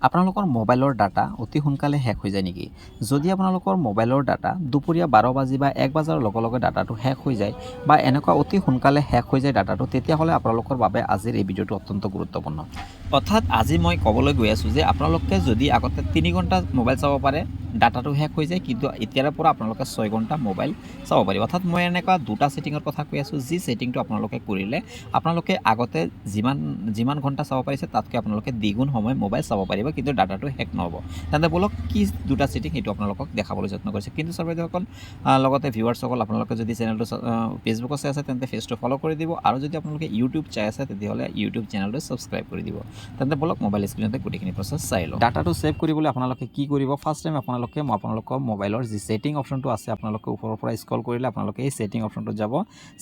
আপোনালোকৰ মোবাইলৰ ডাটা অতি সোনকালে শেষ হৈ যায় নেকি? যদি আপোনালোকৰ মোবাইলৰ ডাটা দুপৰীয়া 12 বাজি বা 1 বজাৰ লগে লগে ডাটাটো শেষ হৈ যায় বা এনেকুৱা অতি সোনকালে শেষ হৈ যায় ডাটাটো, তেতিয়াহ'লে আপোনালোকৰ বাবে আজিৰ এই ভিডিঅ'টো অত্যন্ত গুৰুত্বপূৰ্ণ। অৰ্থাৎ আজি মই ক'বলৈ গৈ আছোঁ যে আপোনালোকে যদি আগতে 3 ঘণ্টা মোবাইল চাব পাৰে, ডাটাটো শেষ হৈ যায়, কিন্তু এতিয়াৰ পৰা আপোনালোকে 6 ঘণ্টা মোবাইল চাব পাৰিব। অৰ্থাৎ মই এনেকুৱা দুটা ছেটিঙৰ কথা কৈ আছোঁ, যি ছেটিংটো আপোনালোকে কৰিলে আপোনালোকে আগতে যিমান ঘণ্টা চাব পাৰিছে তাতকৈ আপোনালোকে দ্বিগুণ সময় মোবাইল চাব পাৰিব, কিন্তু ডাটাটো শেষ নহ'ব। তেন্তে বলক কি দুটা ছেটিং সেইটো আপোনালোকক দেখাবলৈ যত্ন কৰিছে। কিন্তু ছাৰবাইদেউসকল, লগতে ভিউৱাৰ্ছসকল, আপোনালোকে যদি চেনেলটো ফেচবুকত চাই আছে তেন্তে পেজটো ফ'ল' কৰি দিব, আৰু যদি আপোনালোকে ইউটিউব চাই আছে তেতিয়াহ'লে ইউটিউব চেনেলটো ছাবস্ক্ৰাইব কৰি দিব। তেন্তে বলক মোবাইল স্ক্ৰীণতে গোটেইখিনি প্ৰচেছ চাই লওঁ। ডাটাটো ছেভ কৰিবলৈ আপোনালোকে কি কৰিব? ফাৰ্ষ্ট টাইম মই আপোনালোকৰ মোবাইলৰ যি ছেটিং অপশ্যনটো আছে, আপোনালোকে ওপৰৰ পৰা স্ক্ৰল কৰিলে আপোনালোকে এই ছেটিং অপশ্যনটোত যাব।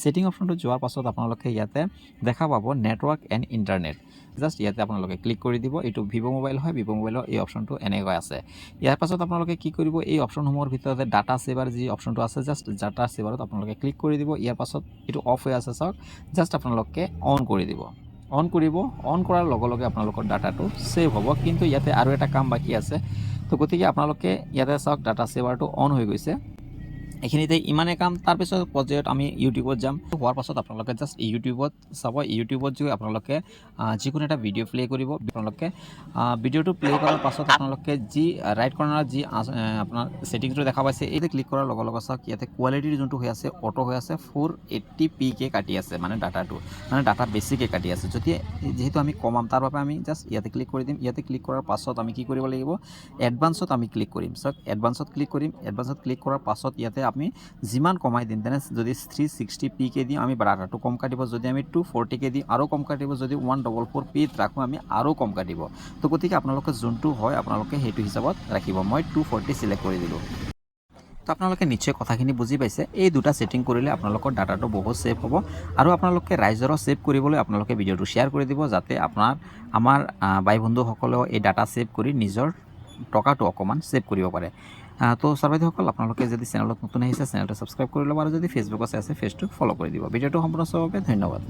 ছেটিং অপশ্যনটোত যোৱাৰ পাছত আপোনালোকে ইয়াতে দেখা পাব নেটৱৰ্ক এণ্ড ইণ্টাৰনেট। জাষ্ট ইয়াতে আপোনালোকে ক্লিক কৰি দিব। এইটো ভিভ' মোবাইল হয়, ভিভ' মোবাইলৰ এই অপশ্যনটো এনেকৈ আছে। ইয়াৰ পাছত আপোনালোকে কি কৰিব? এই অপশ্যনসমূহৰ ভিতৰতে ডাটা ছেভাৰ যি অপশ্যনটো আছে, জাষ্ট ডাটা ছেভাৰত আপোনালোকে ক্লিক কৰি দিব। ইয়াৰ পাছত এইটো অফ হৈ আছে চাওক, জাষ্ট আপোনালোকে অন কৰি দিব। অন কৰিব। অন কৰাৰ লগে লগে আপোনালোকৰ ডাটাটো ছেভ হ'ব, কিন্তু ইয়াতে আৰু এটা কাম বাকী আছে। তো গতিকে আপোনালোকে ইয়াতে চাওক, ডাটা ছেভাৰটো অন হৈ গৈছে। এইখিনিতে ইমানে কাম। তাৰপিছত পৰ্যায়ত আমি ইউটিউবত যাম। হোৱাৰ পাছত আপোনালোকে জাষ্ট ইউটিউবত চাব। ইউটিউবত গৈ আপোনালোকে যিকোনো এটা ভিডিঅ' প্লে' কৰিব। আপোনালোকে ভিডিঅ'টো প্লে' কৰাৰ পাছত আপোনালোকে যি ৰাইট কৰ্নাৰত যি আপোনাৰ ছেটিংছটো দেখা পাইছে, এইটো ক্লিক কৰাৰ লগে লগে চাওক, ইয়াতে কোৱালিটিৰ যোনটো হৈ আছে, অটো হৈ আছে 480p কাটি আছে, মানে ডাটা বেছিকৈ কাটি আছে। যিহেতু আমি কমাম, তাৰ বাবে আমি জাষ্ট ইয়াতে ক্লিক কৰি দিম। ইয়াতে ক্লিক কৰাৰ পাছত আমি কি কৰিব লাগিব? এডভান্সত আমি ক্লিক কৰিম। চাওক, এডভান্সত ক্লিক কৰিম। এডভান্সত ক্লিক কৰাৰ পাছত ইয়াতে আমি যিমান কমাই দিম, তেনে যদি 360p দিওঁ আমি ডাটাটো কম কাটিব, যদি আমি 240 দিওঁ আৰু কম কাটিব, যদি 144p ৰাখোঁ আমি আৰু কম কাটিব। তো গতিকে আপোনালোকে যোনটো হয় আপোনালোকে সেইটো হিচাপত ৰাখিব। মই 240 চিলেক্ট কৰি দিলোঁ। তো আপোনালোকে নিশ্চয় কথাখিনি বুজি পাইছে। এই দুটা ছেটিং কৰিলে আপোনালোকৰ ডাটাটো বহুত ছেভ হ'ব, আৰু আপোনালোকে ৰাইজৰো ছেভ কৰিবলৈ আপোনালোকে ভিডিঅ'টো শ্বেয়াৰ কৰি দিব, যাতে আমাৰ বাই বন্ধুসকলেও এই ডাটা ছেভ কৰি নিজৰ টকাটো অকণমান ছেভ কৰিব পাৰে। তো ছাৰবাইদেউসকল, আপোনালোকে যদি চেনেলত নতুন আহিছে চেনেলটো ছাবস্ক্ৰাইব কৰি ল'ব, আৰু যদি ফেচবুকত চাই আছে পেজটো ফ'ল' কৰি দিব। ভিডিঅ'টো সম্পূৰ্ণ চোৱাৰ বাবে ধন্যবাদ।